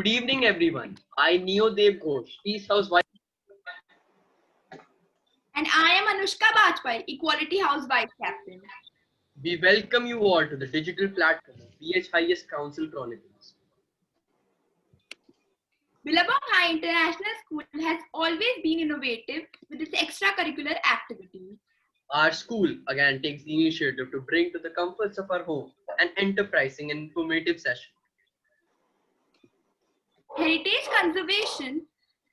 Good evening, everyone. I, Neodev Ghosh, Peace House Vice. And I am Anushka Bajpai, Equality House Vice Captain. We welcome you all to the digital platform of BH Council Chronicles. Billabong High International School has always been innovative with its extracurricular activities. Our school again takes the initiative to bring to the comforts of our home an enterprising and informative session. Heritage conservation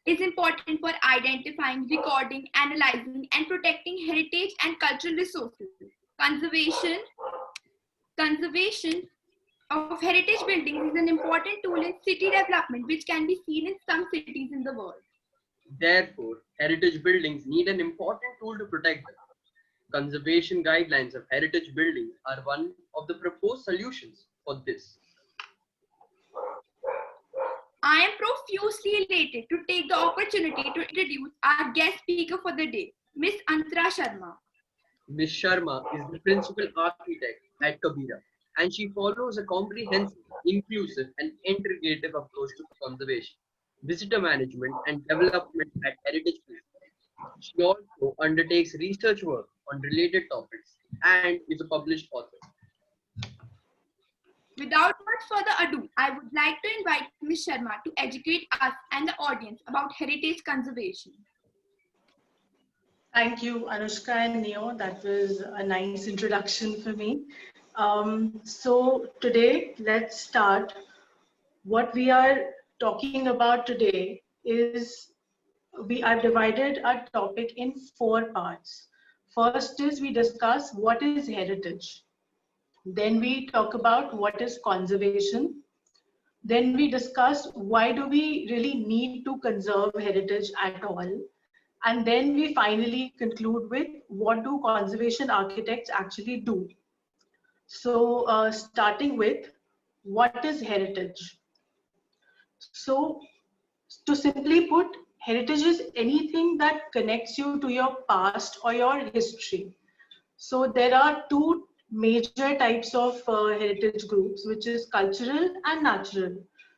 is important for identifying, recording, analyzing, and protecting heritage and cultural resources. Conservation of heritage buildings is an important tool in city development, which can be seen in some cities in the world. Therefore, heritage buildings need an important tool to protect them. Conservation guidelines of heritage buildings are one of the proposed solutions for this. I am profusely elated to take the opportunity to introduce our guest speaker for the day, Ms. Antara Sharma. Ms. Sharma is the principal architect at Kabira, and she follows a comprehensive, inclusive, and integrative approach to conservation, visitor management, and development at heritage places. She also undertakes research work on related topics and is a published author. Without much further ado, I would like to invite Ms. Sharma to educate us and the audience about heritage conservation. Thank you, Anushka and Neo. That was a nice introduction for me. So today, let's start. What we are talking about today is I've divided our topic in 4 parts. First is we discuss what is heritage. Then we talk about what is conservation. Then we discuss why do we really need to conserve heritage at all. And then we finally conclude with what do conservation architects actually do. So starting with what is heritage? So to simply put, heritage is anything that connects you to your past or your history. So there are 2 major types of heritage groups, which is cultural and natural.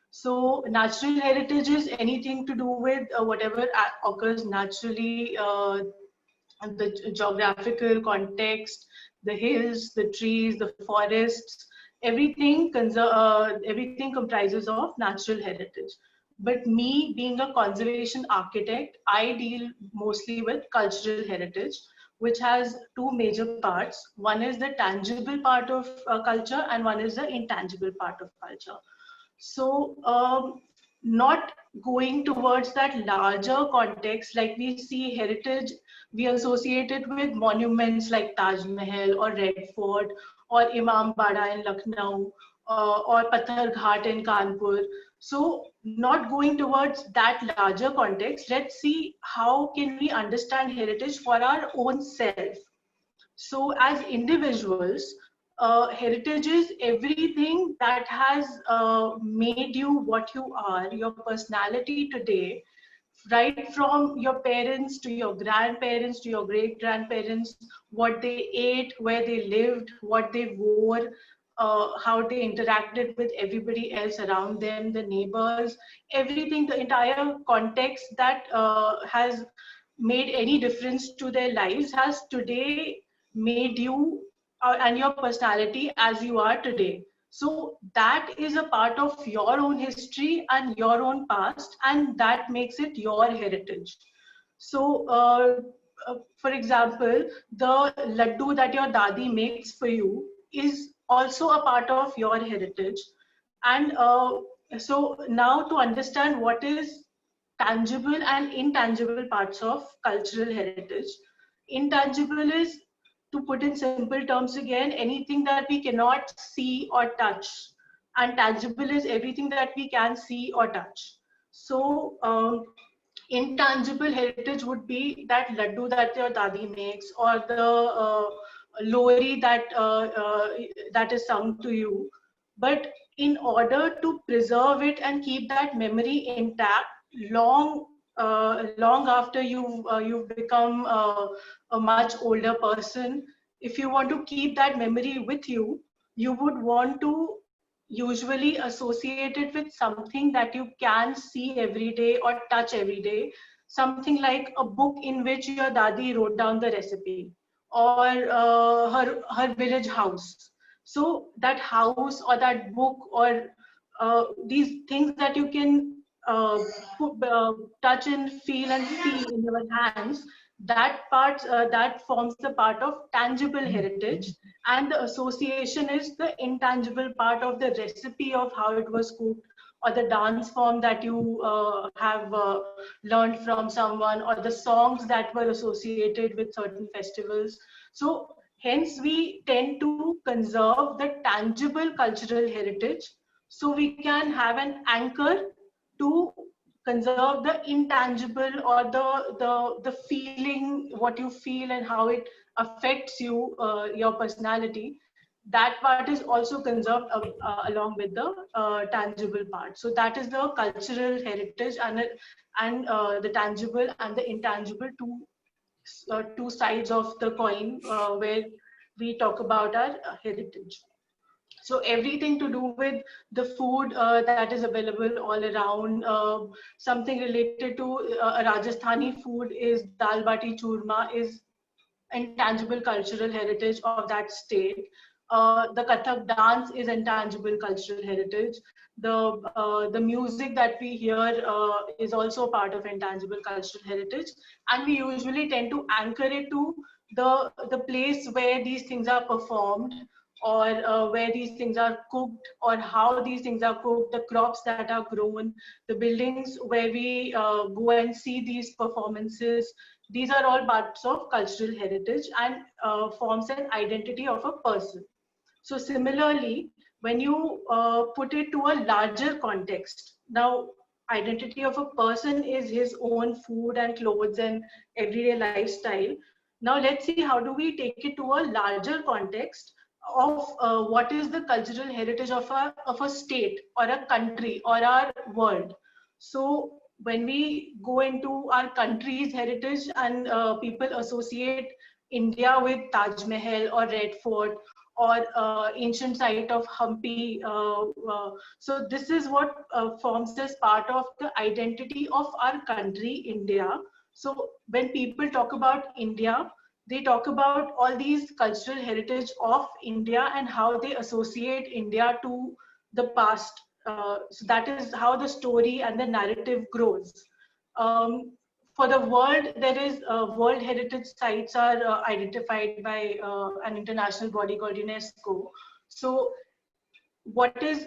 So natural heritage is anything to do with whatever occurs naturally, the geographical context, the hills, the trees, the forests, everything comprises of natural heritage. But me being a conservation architect, I deal mostly with cultural heritage, which has 2 major parts. One is the tangible part of culture and one is the intangible part of culture. So not going towards that larger context, like we see heritage, we associate it with monuments like Taj Mahal or Red Fort or Imam Bada in Lucknow or Pathar Ghat in Kanpur. So not going towards that larger context, let's see how can we understand heritage for our own self. So as individuals, heritage is everything that has made you what you are, your personality today, right from your parents to your grandparents to your great grandparents, what they ate, where they lived, what they wore, how they interacted with everybody else around them, the neighbors, everything, the entire context that has made any difference to their lives has today made you and your personality as you are today. So that is a part of your own history and your own past, and that makes it your heritage. So, for example, the laddu that your dadi makes for you is also a part of your heritage. And so now to understand what is tangible and intangible parts of cultural heritage. Intangible is, to put in simple terms again, anything that we cannot see or touch. And tangible is everything that we can see or touch. So intangible heritage would be that laddu that your dadi makes, or the lori that is sung to you. But in order to preserve it and keep that memory intact, long after you've become a much older person, if you want to keep that memory with you, you would want to usually associated with something that you can see every day or touch every day. Something like a book in which your dadi wrote down the recipe, or her village house. So that house or that book, or these things that you can touch and feel and see in your hands, that forms the part of tangible heritage, and the association is the intangible part of the recipe of how it was cooked, or the dance form that you have learned from someone, or the songs that were associated with certain festivals. So hence we tend to conserve the tangible cultural heritage, so we can have an anchor to conserve the intangible, or the feeling, what you feel and how it affects you, your personality. That part is also conserved along with the tangible part. So that is the cultural heritage, and the tangible and the intangible, two sides of the coin, where we talk about our heritage. So everything to do with the food that is available all around, something related to Rajasthani food is dal bati churma, is intangible cultural heritage of that state. The Kathak dance is intangible cultural heritage. The music that we hear is also part of intangible cultural heritage, and we usually tend to anchor it to the place where these things are performed, or where these things are cooked, or how these things are cooked, the crops that are grown, the buildings where we go and see these performances. These are all parts of cultural heritage, and forms an identity of a person. So similarly, when you put it to a larger context, now identity of a person is his own food and clothes and everyday lifestyle. Now let's see, how do we take it to a larger context of what is the cultural heritage of a state or a country or our world. So when we go into our country's heritage, and people associate India with Taj Mahal or Red Fort, or ancient site of Hampi. So this is what forms as part of the identity of our country, India. So when people talk about India, they talk about all these cultural heritage of India and how they associate India to the past. So that is how the story and the narrative grows. For the world, there is World Heritage Sites are identified by an international body called UNESCO. So what is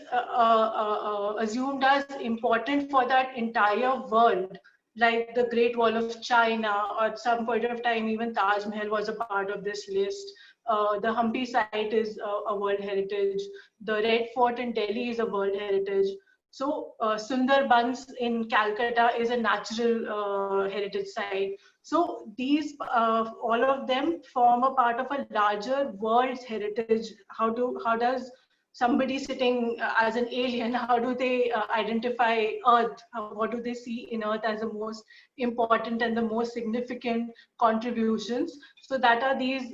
assumed as important for that entire world, like the Great Wall of China, or at some point of time, even Taj Mahal was a part of this list. The Hampi site is a World Heritage. The Red Fort in Delhi is a World Heritage. So Sundarbans in Calcutta is a natural heritage site. So these, all of them form a part of a larger world's heritage. How does somebody sitting as an alien, how do they identify Earth? What do they see in Earth as the most important and the most significant contributions? So that are these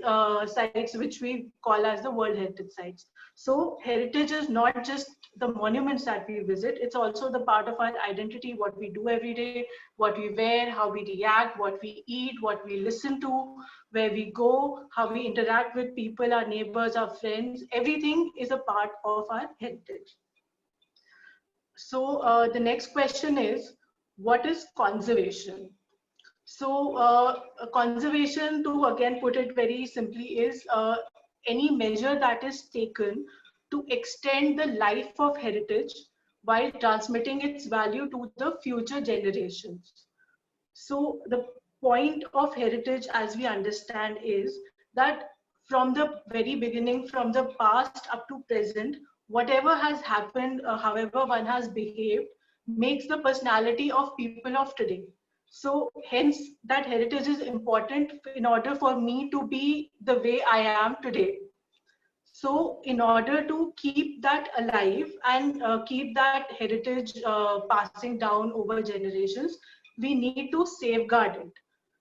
sites which we call as the World Heritage Sites. So heritage is not just the monuments that we visit, it's also the part of our identity, what we do every day, what we wear, how we react, what we eat, what we listen to, where we go, how we interact with people, our neighbors, our friends. Everything is a part of our heritage. So the next question is, what is conservation? So conservation, to again put it very simply, is any measure that is taken to extend the life of heritage while transmitting its value to the future generations. So the point of heritage, as we understand, is that from the very beginning, from the past up to present, whatever has happened, however one has behaved, makes the personality of people of today. So hence that heritage is important in order for me to be the way I am today. So in order to keep that alive and keep that heritage passing down over generations, we need to safeguard it.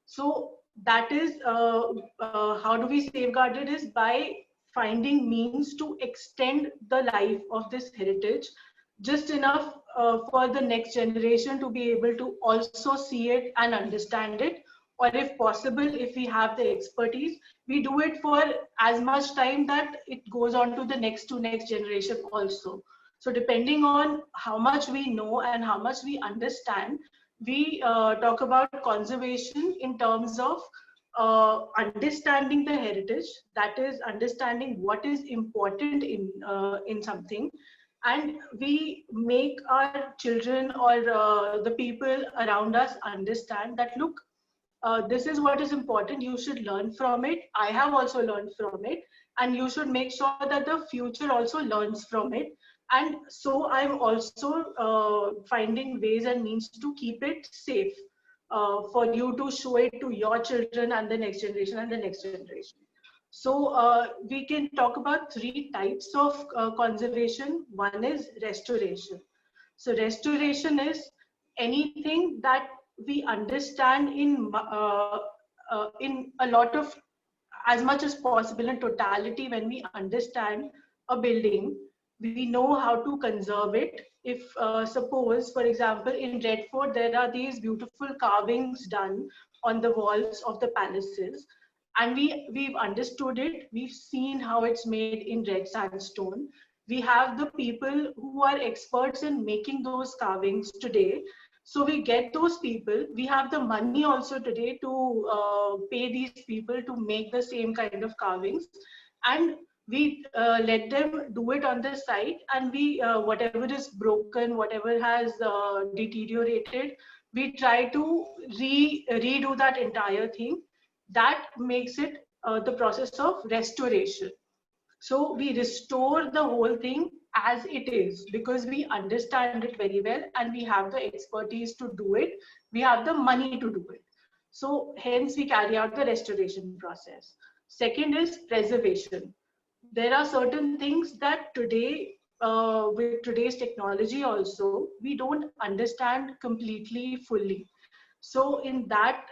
So that is how do we safeguard it, is by finding means to extend the life of this heritage just enough for the next generation to be able to also see it and understand it. Or if possible, if we have the expertise, we do it for as much time that it goes on to the next generation also. So depending on how much we know and how much we understand, we talk about conservation in terms of understanding the heritage, that is understanding what is important in something, and we make our children or the people around us understand that, look, this is what is important, you should learn from it, I have also learned from it, and you should make sure that the future also learns from it. And so I'm also finding ways and means to keep it safe for you to show it to your children and the next generation and the next generation. So we can talk about three types of conservation. One is restoration. So restoration is anything that we understand in a lot of, as much as possible in totality. When we understand a building, we know how to conserve it. If suppose, for example, in Red Fort, there are these beautiful carvings done on the walls of the palaces, and we've understood it, we've seen how it's made in red sandstone. We have the people who are experts in making those carvings today, so we get those people. We have the money also today to pay these people to make the same kind of carvings, and we let them do it on the site, and we whatever is broken, whatever has deteriorated, we try to redo that entire thing. That makes it the process of restoration. So we restore the whole thing as it is because we understand it very well and we have the expertise to do it. We have the money to do it. So hence we carry out the restoration process. Second is preservation. There are certain things that today, with today's technology also, we don't understand completely fully. So in that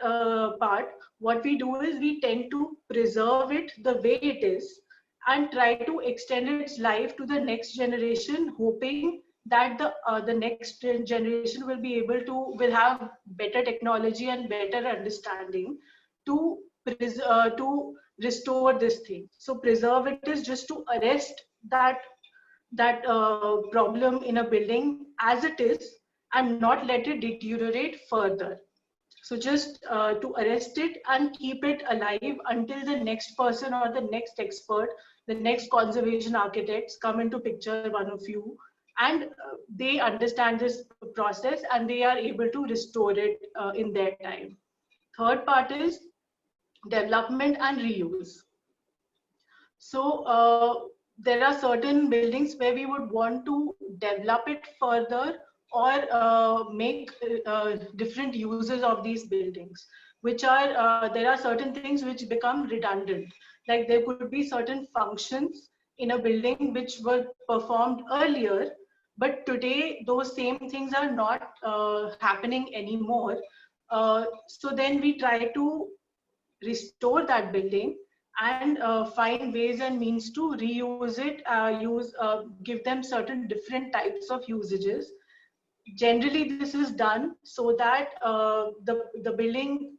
part, what we do is we tend to preserve it the way it is and try to extend its life to the next generation, hoping that the next generation will be able to, will have better technology and better understanding to to restore this thing. So preserve it is just to arrest that problem in a building as it is and not let it deteriorate further. So just to arrest it and keep it alive until the next person or the next expert, the next conservation architects come into picture, one of you, and they understand this process and they are able to restore it in their time. Third part is development and reuse. So there are certain buildings where we would want to develop it further or make different uses of these buildings, which are, there are certain things which become redundant. Like there could be certain functions in a building which were performed earlier, but today those same things are not happening anymore. So then we try to restore that building and find ways and means to reuse it, give them certain different types of usages. Generally, this is done so that the building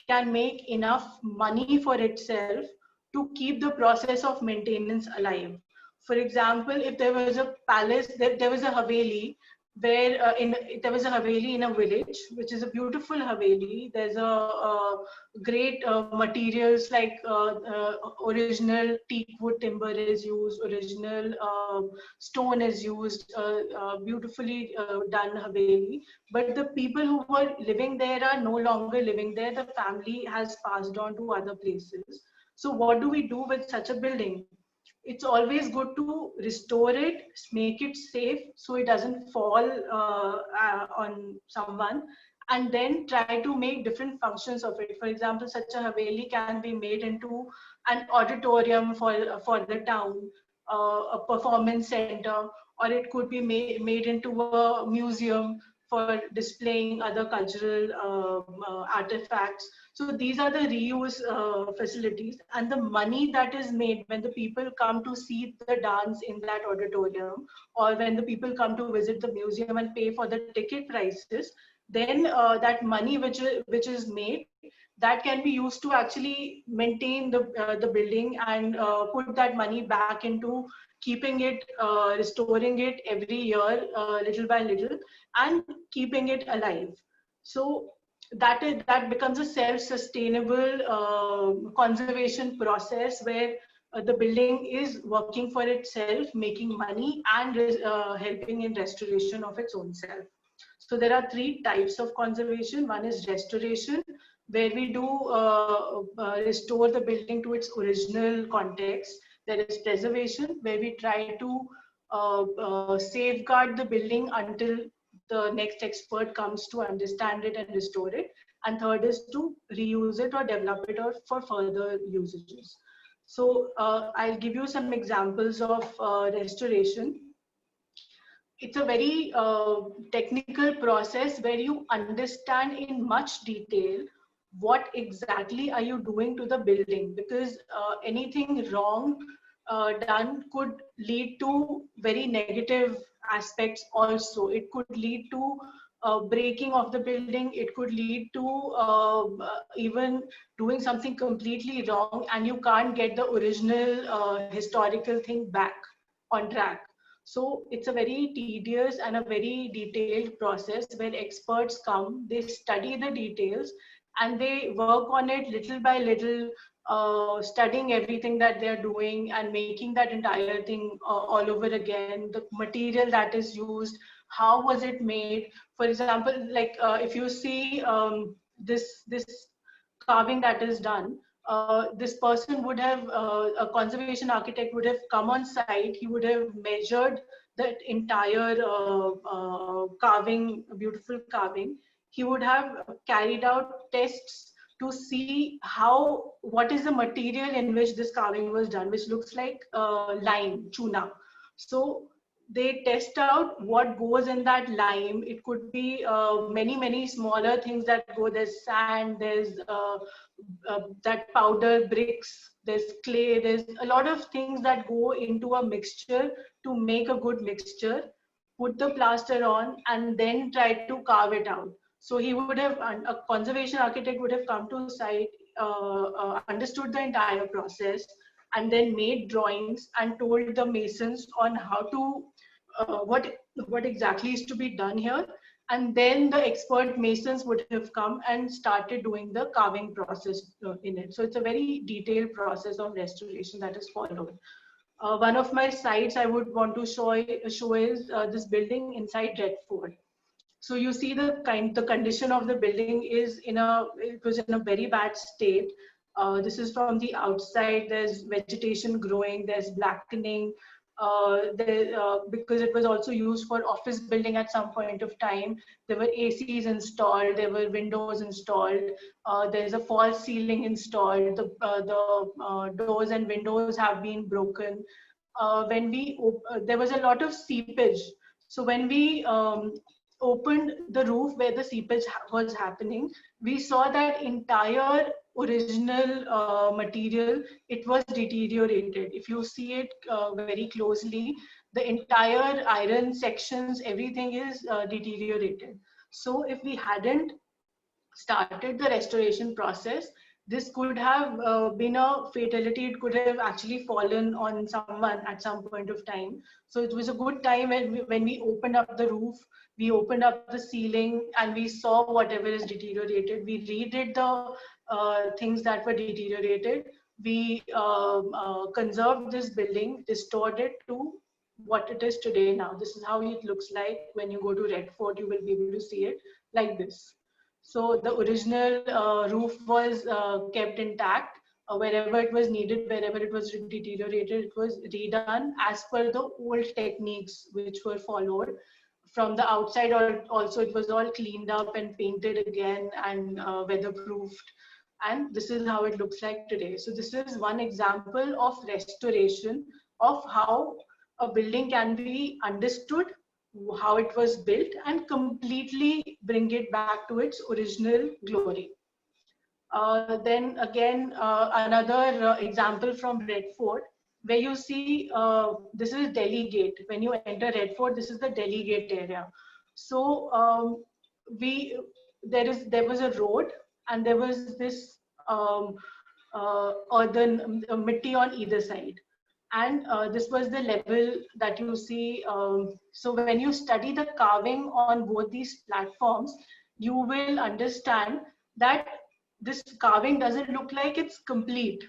can make enough money for itself to keep the process of maintenance alive. For example, if there was a palace, there was a haveli where there was a haveli in a village, which is a beautiful haveli. There's a great materials like original teak wood timber is used, original stone is used, beautifully done haveli. But the people who were living there are no longer living there. The family has passed on to other places. So what do we do with such a building? It's always good to restore it, make it safe so it doesn't fall on someone, and then try to make different functions of it. For example, such a haveli can be made into an auditorium for the town, a performance center, or it could be made into a museum for displaying other cultural artifacts. So these are the reuse facilities, and the money that is made when the people come to see the dance in that auditorium, or when the people come to visit the museum and pay for the ticket prices, then that money which is made, that can be used to actually maintain the building, and put that money back into keeping it, restoring it every year, little by little, and keeping it alive. So that becomes a self-sustainable conservation process, where the building is working for itself, making money, and helping in restoration of its own self. So there are three types of conservation. One is restoration, where we do restore the building to its original context. There is preservation, where we try to safeguard the building until the next expert comes to understand it and restore it. And third is to reuse it or develop it or for further usages. So I'll give you some examples of restoration. It's a very technical process where you understand in much detail what exactly are you doing to the building, because anything wrong done could lead to very negative aspects also. It could lead to breaking of the building. It could lead to even doing something completely wrong, and you can't get the original historical thing back on track. So it's a very tedious and a very detailed process where experts come, they study the details, and they work on it little by little, studying everything that they're doing and making that entire thing all over again. The material that is used, how was it made? For example, like if you see this carving that is done, this person would have, a conservation architect would have come on site, he would have measured that entire carving, beautiful carving. He would have carried out tests to see what is the material in which this carving was done, which looks like lime, tuna. So they test out what goes in that lime. It could be many smaller things that go. There's sand, there's that powder bricks, there's clay, there's a lot of things that go into a mixture to make a good mixture. Put the plaster on and then try to carve it out. So he would have, a conservation architect would have come to site, understood the entire process, and then made drawings and told the masons on how to, what exactly is to be done here. And then the expert masons would have come and started doing the carving process in it. So it's a very detailed process of restoration that is followed. One of my sites I would want to show is this building inside Red Fort. So you see the condition of the building is it was in a very bad state. This is from the outside. There's vegetation growing, there's blackening, because it was also used for office building at some point of time. There were ACs installed, there were windows installed, there's a false ceiling installed, the doors and windows have been broken. There was a lot of seepage. So when we opened the roof where the seepage was happening, we saw that entire original material, it was deteriorated. If you see it very closely, the entire iron sections, everything is deteriorated. So if we hadn't started the restoration process, this could have been a fatality. It could have actually fallen on someone at some point of time. So it was a good time when we opened up the roof, we opened up the ceiling, and we saw whatever is deteriorated. We redid the things that were deteriorated. We conserved this building, restored it to what it is today now. This is how it looks like. When you go to Red Fort, you will be able to see it like this. So the original roof was kept intact. Wherever it was needed, wherever it was deteriorated, it was redone as per the old techniques which were followed. From the outside, also it was all cleaned up and painted again and weatherproofed. And this is how it looks like today. So this is one example of restoration of how a building can be understood how it was built, and completely bring it back to its original glory. Then again, another example from Red Fort, where you see this is Delhi Gate. When you enter Red Fort, this is the Delhi Gate area. So we there was a road, and there was this earthen mitti on either side, and this was the level that you see. So when you study the carving on both these platforms, you will understand that this carving doesn't look like it's complete.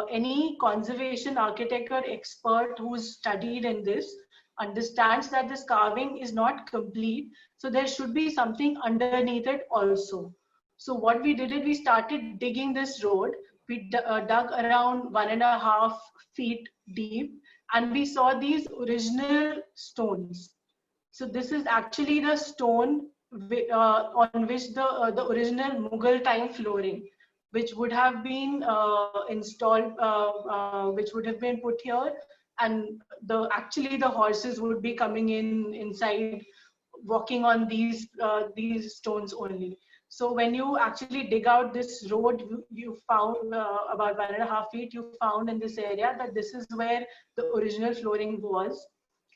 Any conservation architect or expert who's studied in this understands that this carving is not complete, so there should be something underneath it also. So what we did is we started digging this road. We dug around 1.5 feet deep, and we saw these original stones. So this is actually the stone on which the original Mughal time flooring, which would have been installed, which would have been put here, and actually the horses would be coming in inside, walking on these stones only. So when you actually dig out this road, you found about 1.5 feet. You found in this area that this is where the original flooring was.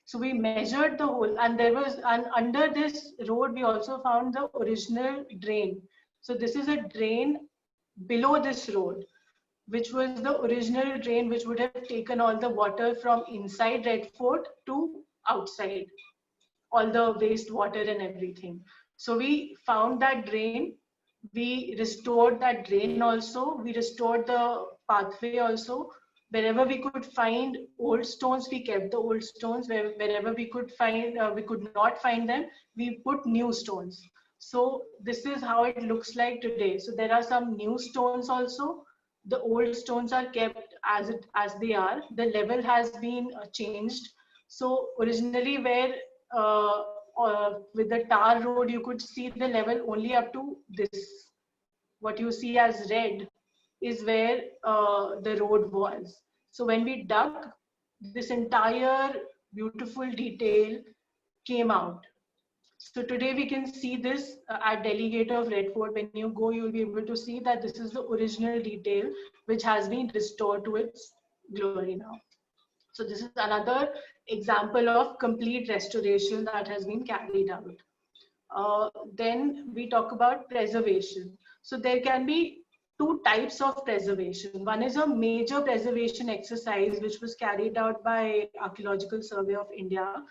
So we measured the hole, and and under this road, we also found the original drain. So this is a drain below this road, which was the original drain, which would have taken all the water from inside Red Fort to outside, all the wastewater and everything. So we found that drain. We restored that drain also. We restored the pathway also. Wherever we could find old stones, we kept the old stones. Wherever we could find, we could not find them, we put new stones. So this is how it looks like today. So there are some new stones also. The old stones are kept as they are. The level has been changed. So originally, where with the tar road, you could see the level only up to this. What you see as red is where the road was. So when we dug, this entire beautiful detail came out. So today we can see this at Delhi Gate of Red Fort. When you go, you'll be able to see that this is the original detail which has been restored to its glory now. So this is another example of complete restoration that has been carried out. Then we talk about preservation. So there can be two types of preservation. One is a major preservation exercise which was carried out by Archaeological Survey of India.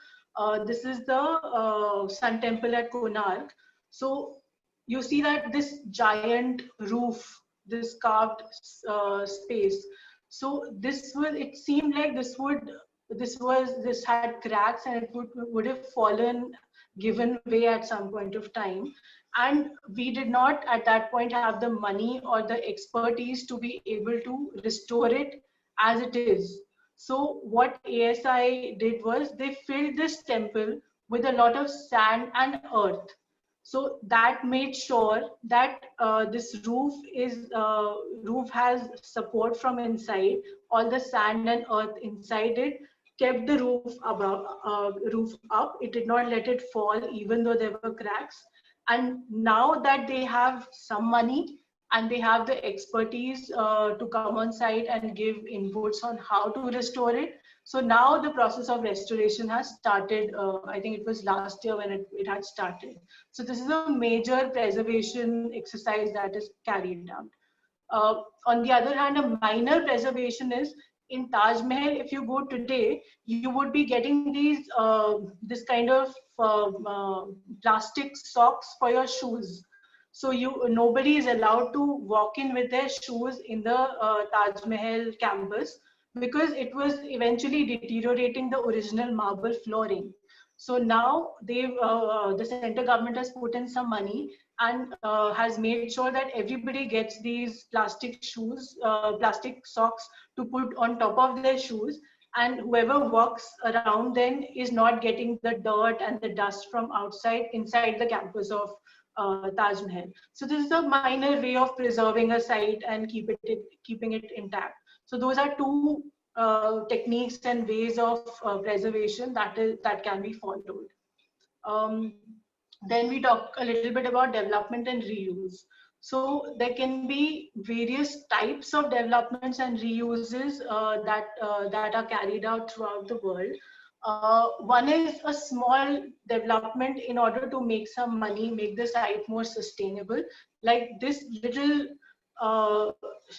This is the Sun Temple at Konark. So you see that this giant roof, this carved space. So it seemed like this had cracks, and it would have fallen, given way at some point of time. And we did not at that point have the money or the expertise to be able to restore it as it is. So what ASI did was they filled this temple with a lot of sand and earth. So that made sure that this roof has support from inside. All the sand and earth inside it kept the roof up. It did not let it fall, even though there were cracks. And now that they have some money and they have the expertise to come on site and give inputs on how to restore it, so now the process of restoration has started. I think it was last year when it had started. So this is a major preservation exercise that is carried out. On the other hand, a minor preservation is in Taj Mahal. If you go today, you would be getting this kind of plastic socks for your shoes. So nobody is allowed to walk in with their shoes in the Taj Mahal campus, because it was eventually deteriorating the original marble flooring. So now the center government has put in some money and has made sure that everybody gets these plastic socks to put on top of their shoes, and whoever walks around then is not getting the dirt and the dust from outside inside the campus of Taj Mahal. So this is a minor way of preserving a site and keeping it intact. So those are two techniques and ways of preservation that can be followed. Then we talk a little bit about development and reuse. So there can be various types of developments and reuses that are carried out throughout the world. One is a small development in order to make some money, make the site more sustainable. Like this little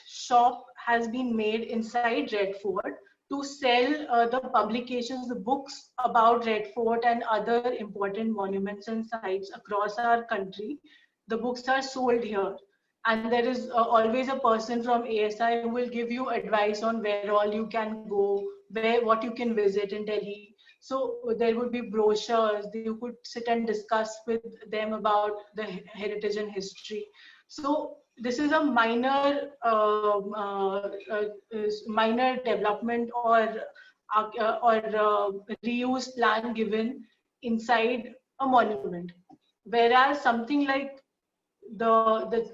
shop has been made inside Red Fort to sell the publications, the books about Red Fort and other important monuments and sites across our country. The books are sold here. And there is always a person from ASI who will give you advice on where all you can go, what you can visit in Delhi. So there would be brochures. You could sit and discuss with them about the heritage and history. So this is a minor development or reuse plan given inside a monument, whereas something like the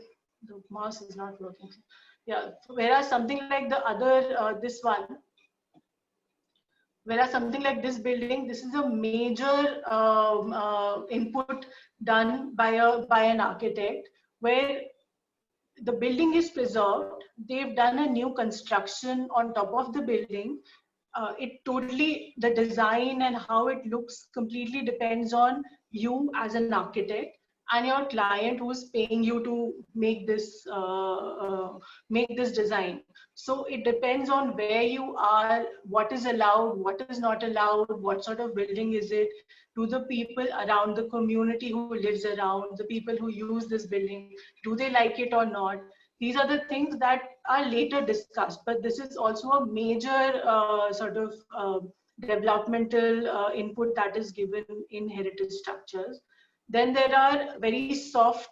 mouse is not working. Yeah, whereas something like the other this one, whereas something like this building, this is a major input done by an architect, where the building is preserved. They've done a new construction on top of the building. It totally, the design and how it looks completely depends on you as an architect and your client who's paying you to make this design. So it depends on where you are, what is allowed, what is not allowed, what sort of building is it, to the people around, the community who lives around, the people who use this building, do they like it or not? These are the things that are later discussed, but this is also a major developmental input that is given in heritage structures. Then there are very soft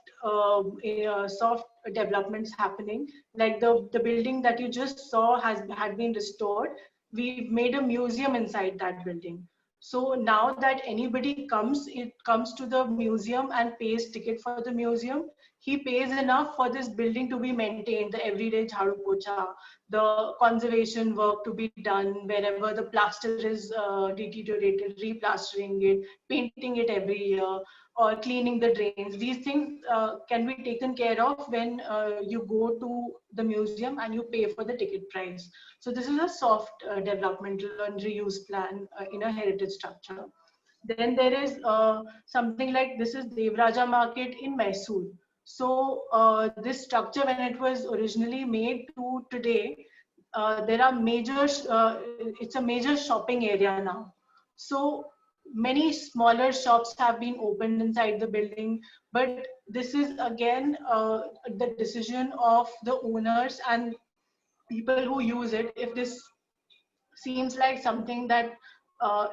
developments happening, like the building that you just saw had been restored. We've made a museum inside that building. So now that anybody comes to the museum and pays ticket for the museum, he pays enough for this building to be maintained, the everyday jhadu pocha, the conservation work to be done wherever the plaster is deteriorated, replastering it, painting it every year, or cleaning the drains. These things can be taken care of when you go to the museum and you pay for the ticket price. So this is a soft developmental and reuse plan in a heritage structure. Then there is something like, this is Devraja Market in Mysore. So this structure, when it was originally made to today, there are it's a major shopping area now. So many smaller shops have been opened inside the building, but this is again the decision of the owners and people who use it. If this seems like something that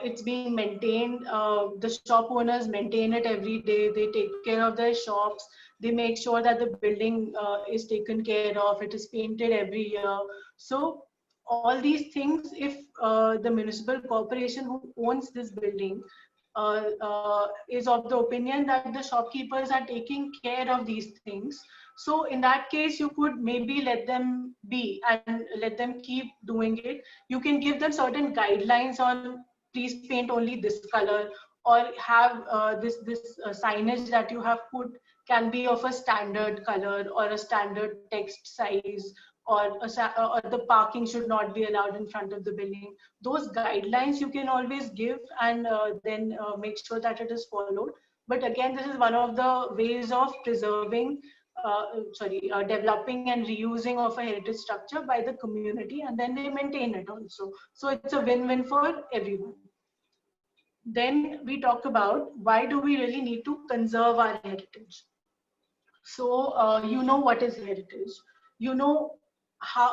it's being maintained, the shop owners maintain it every day, they take care of their shops, they make sure that the building is taken care of, it is painted every year. So all these things, if the municipal corporation who owns this building is of the opinion that the shopkeepers are taking care of these things, so in that case, you could maybe let them be and let them keep doing it. You can give them certain guidelines on, please paint only this color, or have this signage that you have put can be of a standard color or a standard text size, or the parking should not be allowed in front of the building. Those guidelines you can always give, and then make sure that it is followed. But again, this is one of the ways of preserving developing and reusing of a heritage structure by the community, and then they maintain it also. So it's a win-win for everyone. Then we talk about, why do we really need to conserve our heritage? So you know what is heritage, you know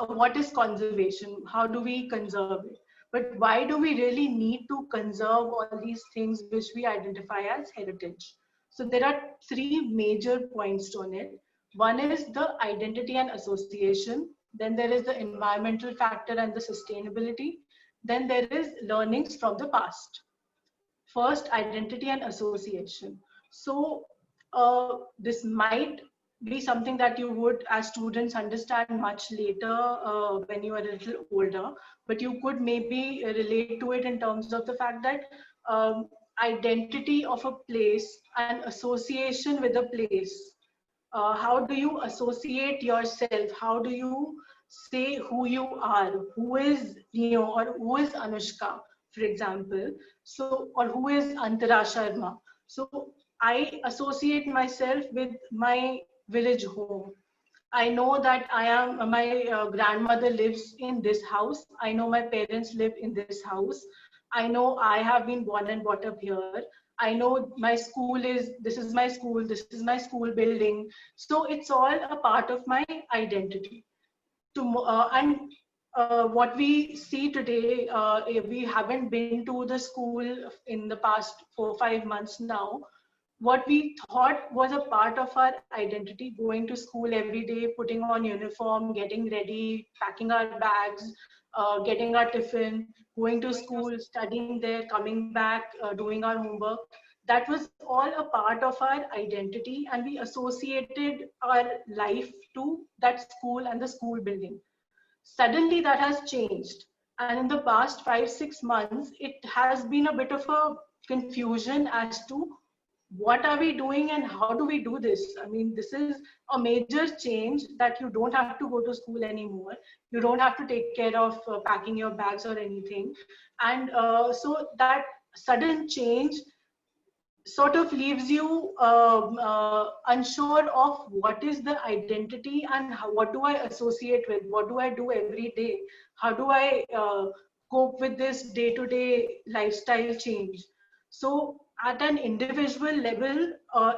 what is conservation, how do we conserve it, but why do we really need to conserve all these things which we identify as heritage? So there are three major points on it. One is the identity and association, then there is the environmental factor and the sustainability, then there is learnings from the past. First, identity and association. So this might be something that you would, as students, understand much later when you are a little older, but you could maybe relate to it in terms of the fact that identity of a place and association with a place. How do you associate yourself? How do you say who you are? Who is Neo or who is Anushka, for example? So, or who is Antara Sharma? So, I associate myself with my village home. I know that my grandmother lives in this house. I know my parents live in this house. I know I have been born and brought up here. I know my school is, this is my school, this is my school building. So it's all a part of my identity. And what we see today, we haven't been to the school in the past 4 or 5 months now. What we thought was a part of our identity, going to school every day, putting on uniform, getting ready, packing our bags, getting our tiffin, going to school, studying there, coming back, doing our homework. That was all a part of our identity, and we associated our life to that school and the school building. Suddenly that has changed. And in the past 5, 6 months, it has been a bit of a confusion as to what are we doing and how do we do this. I mean, this is a major change, that you don't have to go to school anymore. You don't have to take care of packing your bags or anything. And so that sudden change sort of leaves you unsure of what is the identity and how, what do I associate with, what do I do every day, how do I cope with this day-to-day lifestyle change. So at an individual level,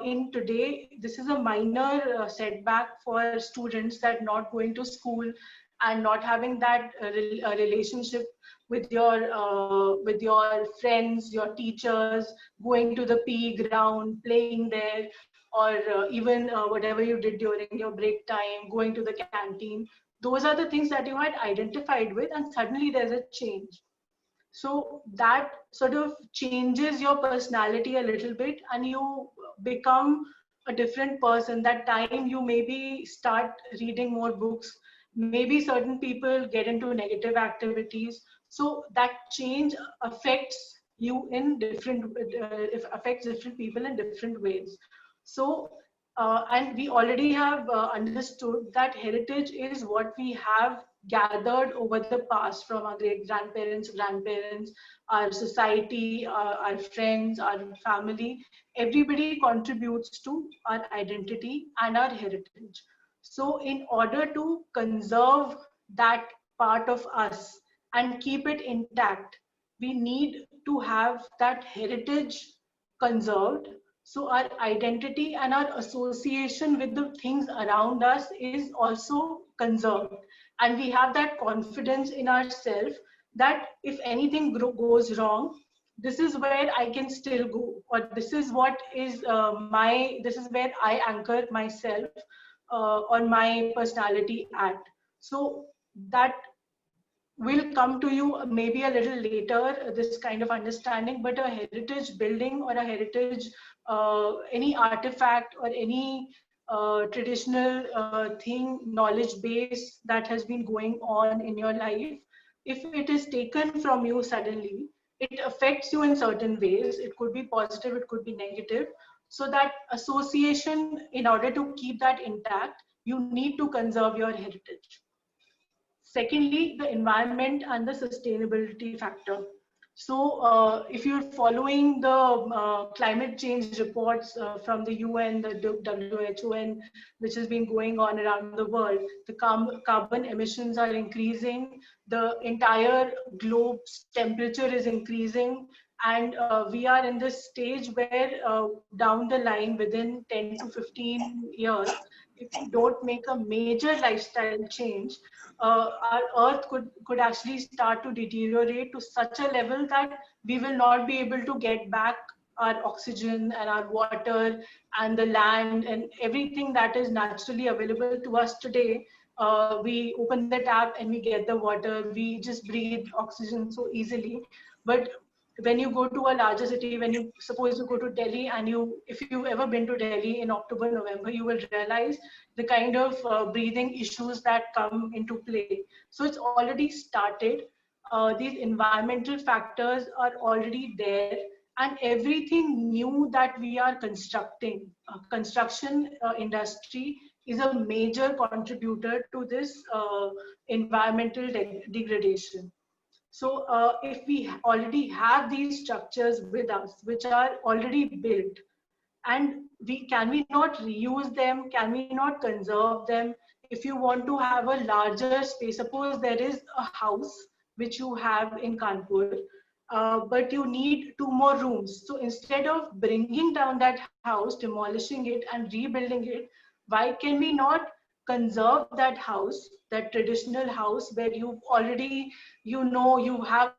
in today, this is a minor setback for students, that not going to school and not having that relationship with your friends, your teachers, going to the PE ground, playing there, or even whatever you did during your break time, going to the canteen. Those are the things that you had identified with, and suddenly there's a change. So that sort of changes your personality a little bit, and you become a different person. That time you maybe start reading more books, maybe certain people get into negative activities. So that change affects you in different, affects different people in different ways. So and we already have understood that heritage is what we have gathered over the past from our great grandparents, our society, our friends, our family. Everybody contributes to our identity and our heritage. So in order to conserve that part of us and keep it intact, we need to have that heritage conserved. So our identity and our association with the things around us is also conserved. And we have that confidence in ourselves that if anything goes wrong, this is where I can still go, or this is what is this is where I anchor myself or my personality at. So that will come to you maybe a little later, this kind of understanding, but a heritage building or a heritage, any artifact or any traditional thing, knowledge base that has been going on in your life, if it is taken from you suddenly, it affects you in certain ways. It could be positive, it could be negative. So that association, in order to keep that intact, you need to conserve your heritage. Secondly, the environment and the sustainability factor. So if you're following the climate change reports from the UN, the WHO, which has been going on around the world, the carbon emissions are increasing, the entire globe's temperature is increasing, and we are in this stage where down the line, within 10 to 15 years, if we don't make a major lifestyle change, our earth could actually start to deteriorate to such a level that we will not be able to get back our oxygen and our water and the land and everything that is naturally available to us today. We open the tap and we get the water. We just breathe oxygen so easily. But when you go to a larger city, when you suppose you go to Delhi, and if you've ever been to Delhi in October, November, you will realize the kind of breathing issues that come into play. So it's already started. These environmental factors are already there, and everything new that we are constructing. Construction industry is a major contributor to this environmental degradation. So if we already have these structures with us, which are already built, and we not reuse them? Can we not conserve them? If you want to have a larger space, suppose there is a house which you have in Kanpur, but you need 2 more rooms. So instead of bringing down that house, demolishing it and rebuilding it, why can we not conserve that house, that traditional house where you've already, you have